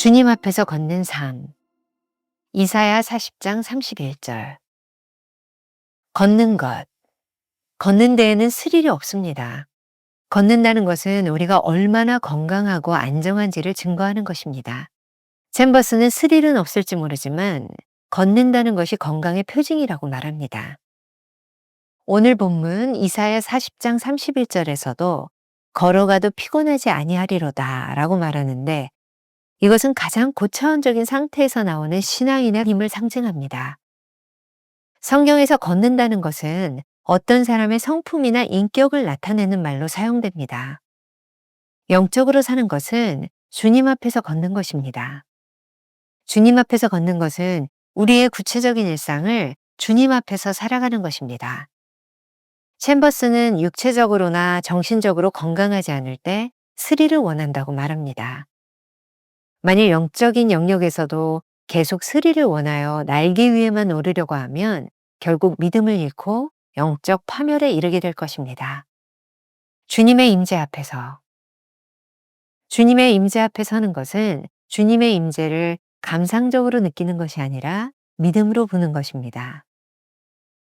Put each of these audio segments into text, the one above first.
주님 앞에서 걷는 삶. 이사야 40장 31절. 걷는 것. 걷는 데에는 스릴이 없습니다. 걷는다는 것은 우리가 얼마나 건강하고 안정한지를 증거하는 것입니다. 챔버스는 스릴은 없을지 모르지만 걷는다는 것이 건강의 표징이라고 말합니다. 오늘 본문 이사야 40장 31절에서도 걸어가도 피곤하지 아니하리로다 라고 말하는데, 이것은 가장 고차원적인 상태에서 나오는 신앙인의 힘을 상징합니다. 성경에서 걷는다는 것은 어떤 사람의 성품이나 인격을 나타내는 말로 사용됩니다. 영적으로 사는 것은 주님 앞에서 걷는 것입니다. 주님 앞에서 걷는 것은 우리의 구체적인 일상을 주님 앞에서 살아가는 것입니다. 챔버스는 육체적으로나 정신적으로 건강하지 않을 때 스릴을 원한다고 말합니다. 만일 영적인 영역에서도 계속 스릴을 원하여 날개 위에만 오르려고 하면 결국 믿음을 잃고 영적 파멸에 이르게 될 것입니다. 주님의 임재 앞에서. 주님의 임재 앞에 서는 것은 주님의 임재를 감상적으로 느끼는 것이 아니라 믿음으로 보는 것입니다.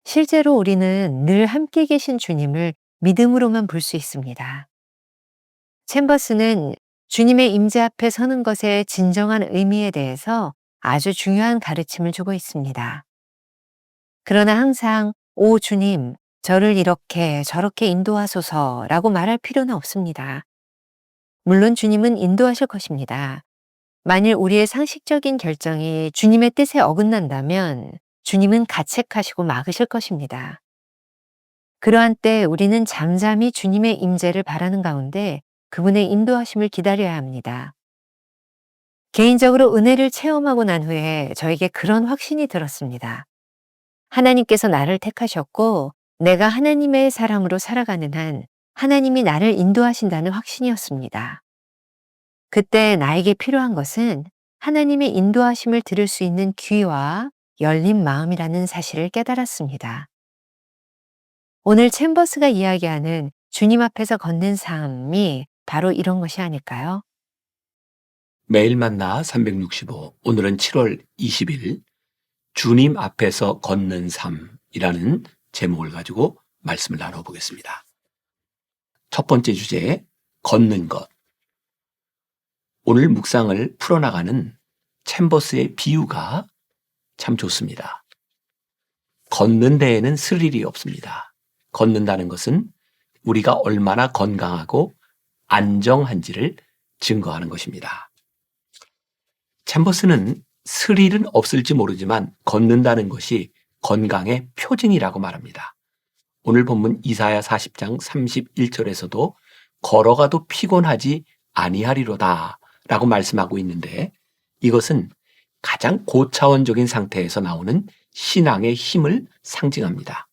실제로 우리는 늘 함께 계신 주님을 믿음으로만 볼 수 있습니다. 챔버스는 주님의 임재 앞에 서는 것의 진정한 의미에 대해서 아주 중요한 가르침을 주고 있습니다. 그러나 항상 오 주님, 저를 이렇게 저렇게 인도하소서라고 말할 필요는 없습니다. 물론 주님은 인도하실 것입니다. 만일 우리의 상식적인 결정이 주님의 뜻에 어긋난다면 주님은 가책하시고 막으실 것입니다. 그러한 때 우리는 잠잠히 주님의 임재를 바라는 가운데 그분의 인도하심을 기다려야 합니다. 개인적으로 은혜를 체험하고 난 후에 저에게 그런 확신이 들었습니다. 하나님께서 나를 택하셨고 내가 하나님의 사람으로 살아가는 한 하나님이 나를 인도하신다는 확신이었습니다. 그때 나에게 필요한 것은 하나님의 인도하심을 들을 수 있는 귀와 열린 마음이라는 사실을 깨달았습니다. 오늘 챔버스가 이야기하는 주님 앞에서 걷는 삶이 바로 이런 것이 아닐까요? 매일 만나 365. 오늘은 7월 20일 주님 앞에서 걷는 삶이라는 제목을 가지고 말씀을 나눠보겠습니다. 첫 번째 주제, 걷는 것. 오늘 묵상을 풀어나가는 챔버스의 비유가 참 좋습니다. 걷는 데에는 스릴이 없습니다. 걷는다는 것은 우리가 얼마나 건강하고 안정한지를 증거하는 것입니다. 챔버스는 스릴은 없을지 모르지만 걷는다는 것이 건강의 표징이라고 말합니다. 오늘 본문 이사야 40장 31절에서도 걸어가도 피곤하지 아니하리로다 라고 말씀하고 있는데, 이것은 가장 고차원적인 상태에서 나오는 신앙의 힘을 상징합니다.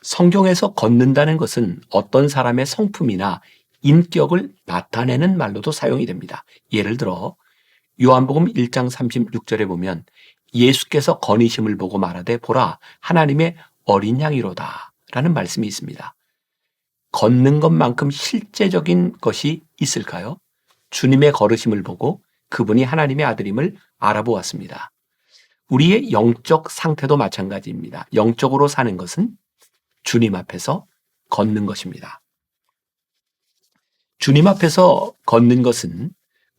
성경에서 걷는다는 것은 어떤 사람의 성품이나 인격을 나타내는 말로도 사용이 됩니다. 예를 들어 요한복음 1장 36절에 보면 예수께서 거니심을 보고 말하되 보라 하나님의 어린 양이로다 라는 말씀이 있습니다. 걷는 것만큼 실제적인 것이 있을까요? 주님의 걸으심을 보고 그분이 하나님의 아들임을 알아보았습니다. 우리의 영적 상태도 마찬가지입니다. 영적으로 사는 것은 주님 앞에서 걷는 것입니다. 주님 앞에서 걷는 것은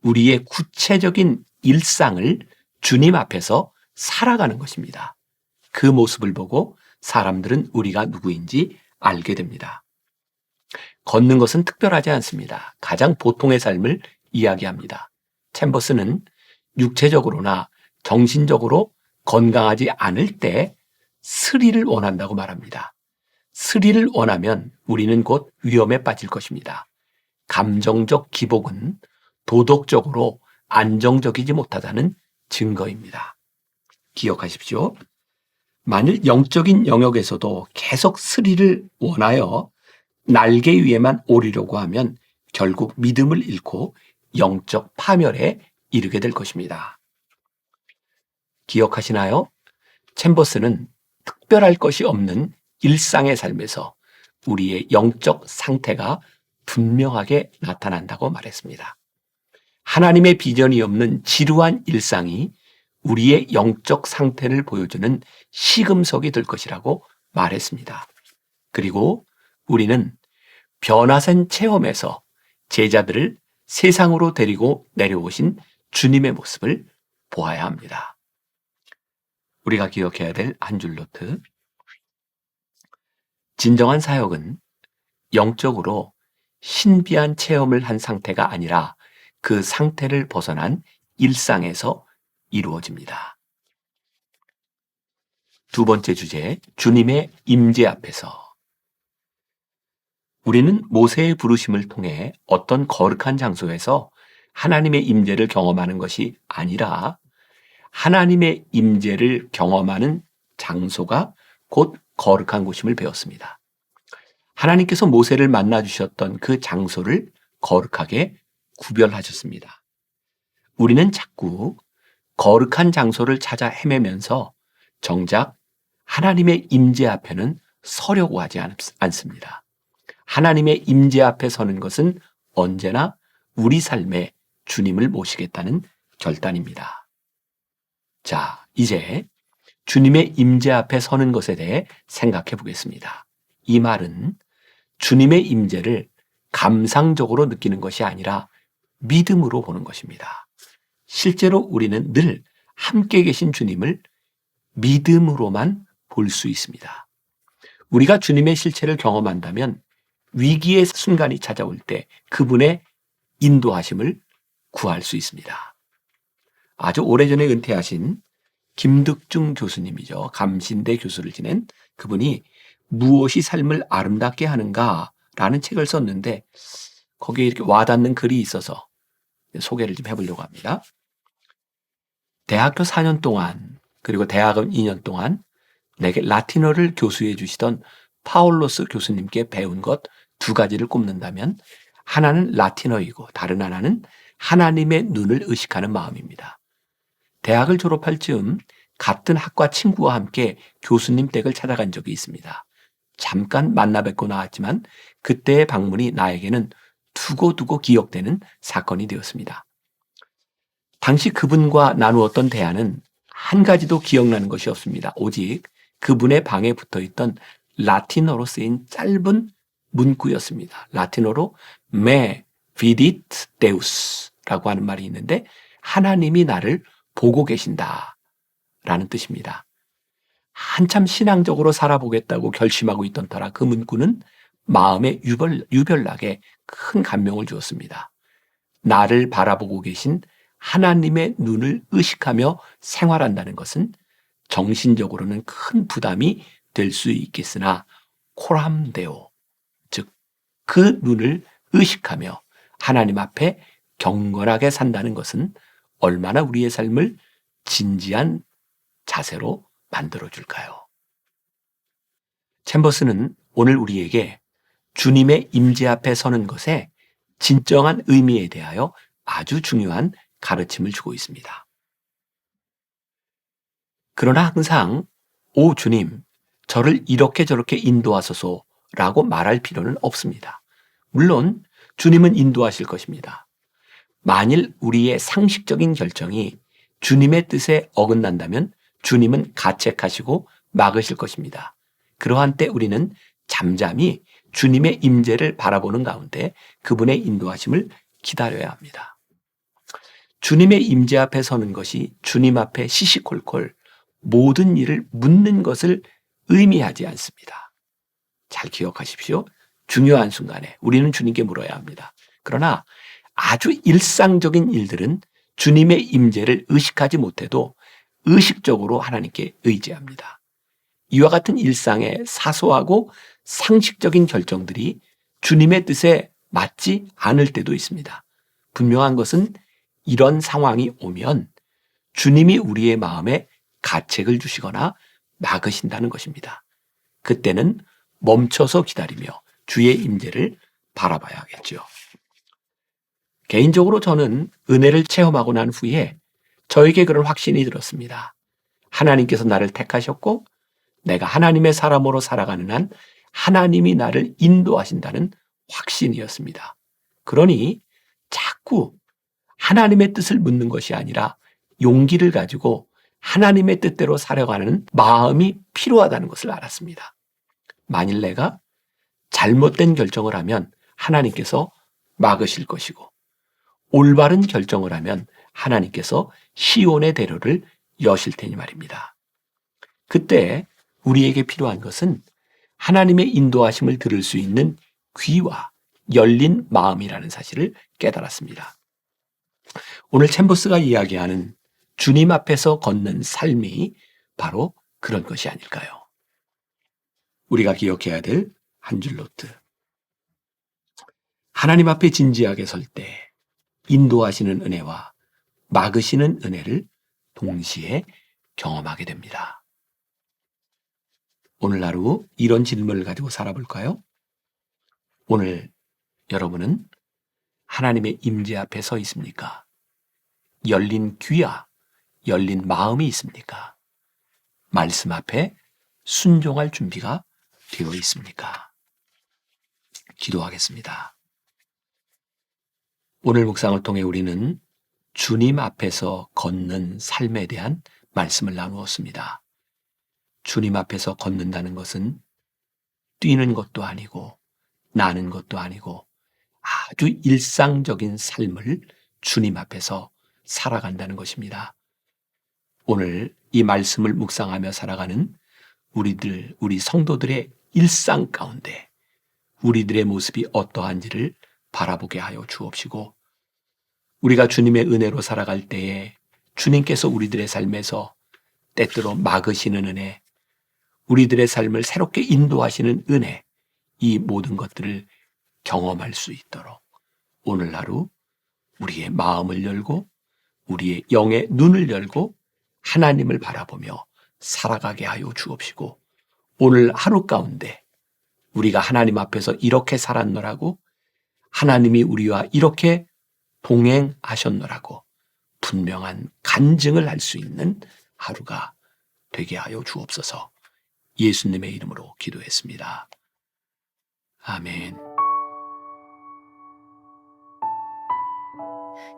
우리의 구체적인 일상을 주님 앞에서 살아가는 것입니다. 그 모습을 보고 사람들은 우리가 누구인지 알게 됩니다. 걷는 것은 특별하지 않습니다. 가장 보통의 삶을 이야기합니다. 챔버스는 육체적으로나 정신적으로 건강하지 않을 때 스릴을 원한다고 말합니다. 스릴을 원하면 우리는 곧 위험에 빠질 것입니다. 감정적 기복은 도덕적으로 안정적이지 못하다는 증거입니다. 기억하십시오. 만일 영적인 영역에서도 계속 스릴을 원하여 날개 위에만 오르려고 하면 결국 믿음을 잃고 영적 파멸에 이르게 될 것입니다. 기억하시나요? 챔버스는 특별할 것이 없는 일상의 삶에서 우리의 영적 상태가 분명하게 나타난다고 말했습니다. 하나님의 비전이 없는 지루한 일상이 우리의 영적 상태를 보여주는 시금석이 될 것이라고 말했습니다. 그리고 우리는 변화된 체험에서 제자들을 세상으로 데리고 내려오신 주님의 모습을 보아야 합니다. 우리가 기억해야 될 한 줄 노트. 진정한 사역은 영적으로 신비한 체험을 한 상태가 아니라 그 상태를 벗어난 일상에서 이루어집니다. 두 번째 주제, 주님의 임재 앞에서. 우리는 모세의 부르심을 통해 어떤 거룩한 장소에서 하나님의 임재를 경험하는 것이 아니라 하나님의 임재를 경험하는 장소가 곧 거룩한 곳임을 배웠습니다. 하나님께서 모세를 만나 주셨던 그 장소를 거룩하게 구별하셨습니다. 우리는 자꾸 거룩한 장소를 찾아 헤매면서 정작 하나님의 임재 앞에는 서려고 하지 않습니다. 하나님의 임재 앞에 서는 것은 언제나 우리 삶에 주님을 모시겠다는 결단입니다. 자, 이제 주님의 임재 앞에 서는 것에 대해 생각해 보겠습니다. 이 말은 주님의 임재를 감상적으로 느끼는 것이 아니라 믿음으로 보는 것입니다. 실제로 우리는 늘 함께 계신 주님을 믿음으로만 볼 수 있습니다. 우리가 주님의 실체를 경험한다면 위기의 순간이 찾아올 때 그분의 인도하심을 구할 수 있습니다. 아주 오래전에 은퇴하신 김득중 교수님이죠. 감신대 교수를 지낸 그분이 무엇이 삶을 아름답게 하는가 라는 책을 썼는데 거기에 이렇게 와닿는 글이 있어서 소개를 좀 해보려고 합니다. 대학교 4년 동안 그리고 대학원 2년 동안 내게 라틴어를 교수해 주시던 파울로스 교수님께 배운 것 두 가지를 꼽는다면 하나는 라틴어이고 다른 하나는 하나님의 눈을 의식하는 마음입니다. 대학을 졸업할 즈음 같은 학과 친구와 함께 교수님 댁을 찾아간 적이 있습니다. 잠깐 만나 뵙고 나왔지만 그때의 방문이 나에게는 두고두고 기억되는 사건이 되었습니다. 당시 그분과 나누었던 대화는 한 가지도 기억나는 것이 없습니다. 오직 그분의 방에 붙어있던 라틴어로 쓰인 짧은 문구였습니다. 라틴어로 Me vidit Deus 라고 하는 말이 있는데 하나님이 나를 보고 계신다 라는 뜻입니다. 한참 신앙적으로 살아보겠다고 결심하고 있던 터라 그 문구는 마음에 유별나게 큰 감명을 주었습니다. 나를 바라보고 계신 하나님의 눈을 의식하며 생활한다는 것은 정신적으로는 큰 부담이 될 수 있겠으나 코람데오, 즉 그 눈을 의식하며 하나님 앞에 경건하게 산다는 것은 얼마나 우리의 삶을 진지한 자세로 만들어줄까요? 챔버스는 오늘 우리에게 주님의 임재 앞에 서는 것의 진정한 의미에 대하여 아주 중요한 가르침을 주고 있습니다. 그러나 항상 오 주님, 저를 이렇게 저렇게 인도하소서라고 말할 필요는 없습니다. 물론 주님은 인도하실 것입니다. 만일 우리의 상식적인 결정이 주님의 뜻에 어긋난다면 주님은 가책하시고 막으실 것입니다. 그러한 때 우리는 잠잠히 주님의 임재를 바라보는 가운데 그분의 인도하심을 기다려야 합니다. 주님의 임재 앞에 서는 것이 주님 앞에 시시콜콜 모든 일을 묻는 것을 의미하지 않습니다. 잘 기억하십시오. 중요한 순간에 우리는 주님께 물어야 합니다. 그러나 아주 일상적인 일들은 주님의 임재를 의식하지 못해도 의식적으로 하나님께 의지합니다. 이와 같은 일상의 사소하고 상식적인 결정들이 주님의 뜻에 맞지 않을 때도 있습니다. 분명한 것은 이런 상황이 오면 주님이 우리의 마음에 가책을 주시거나 막으신다는 것입니다. 그때는 멈춰서 기다리며 주의 임재를 바라봐야겠죠. 개인적으로 저는 은혜를 체험하고 난 후에 저에게 그런 확신이 들었습니다. 하나님께서 나를 택하셨고 내가 하나님의 사람으로 살아가는 한 하나님이 나를 인도하신다는 확신이었습니다. 그러니 자꾸 하나님의 뜻을 묻는 것이 아니라 용기를 가지고 하나님의 뜻대로 살아가는 마음이 필요하다는 것을 알았습니다. 만일 내가 잘못된 결정을 하면 하나님께서 막으실 것이고, 올바른 결정을 하면 하나님께서 시온의 대로를 여실 테니 말입니다. 그때 우리에게 필요한 것은 하나님의 인도하심을 들을 수 있는 귀와 열린 마음이라는 사실을 깨달았습니다. 오늘 챔버스가 이야기하는 주님 앞에서 걷는 삶이 바로 그런 것이 아닐까요? 우리가 기억해야 될 한 줄 노트. 하나님 앞에 진지하게 설 때 인도하시는 은혜와 막으시는 은혜를 동시에 경험하게 됩니다. 오늘 하루 이런 질문을 가지고 살아볼까요? 오늘 여러분은 하나님의 임재 앞에 서 있습니까? 열린 귀와 열린 마음이 있습니까? 말씀 앞에 순종할 준비가 되어 있습니까? 기도하겠습니다. 오늘 묵상을 통해 우리는 주님 앞에서 걷는 삶에 대한 말씀을 나누었습니다. 주님 앞에서 걷는다는 것은 뛰는 것도 아니고 나는 것도 아니고 아주 일상적인 삶을 주님 앞에서 살아간다는 것입니다. 오늘 이 말씀을 묵상하며 살아가는 우리 성도들의 일상 가운데 우리들의 모습이 어떠한지를 바라보게 하여 주옵시고, 우리가 주님의 은혜로 살아갈 때에 주님께서 우리들의 삶에서 때때로 막으시는 은혜, 우리들의 삶을 새롭게 인도하시는 은혜, 이 모든 것들을 경험할 수 있도록 오늘 하루 우리의 마음을 열고 우리의 영의 눈을 열고 하나님을 바라보며 살아가게 하여 주옵시고, 오늘 하루 가운데 우리가 하나님 앞에서 이렇게 살았노라고, 하나님이 우리와 이렇게 동행하셨노라고 분명한 간증을 할 수 있는 하루가 되게 하여 주옵소서. 예수님의 이름으로 기도했습니다. 아멘.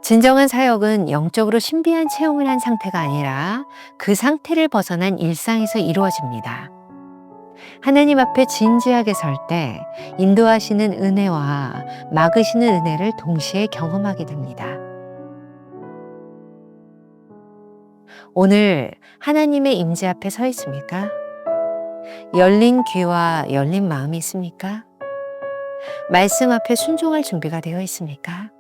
진정한 사역은 영적으로 신비한 체험을 한 상태가 아니라 그 상태를 벗어난 일상에서 이루어집니다. 하나님 앞에 진지하게 설 때 인도하시는 은혜와 막으시는 은혜를 동시에 경험하게 됩니다. 오늘 하나님의 임재 앞에 서 있습니까? 열린 귀와 열린 마음이 있습니까? 말씀 앞에 순종할 준비가 되어 있습니까?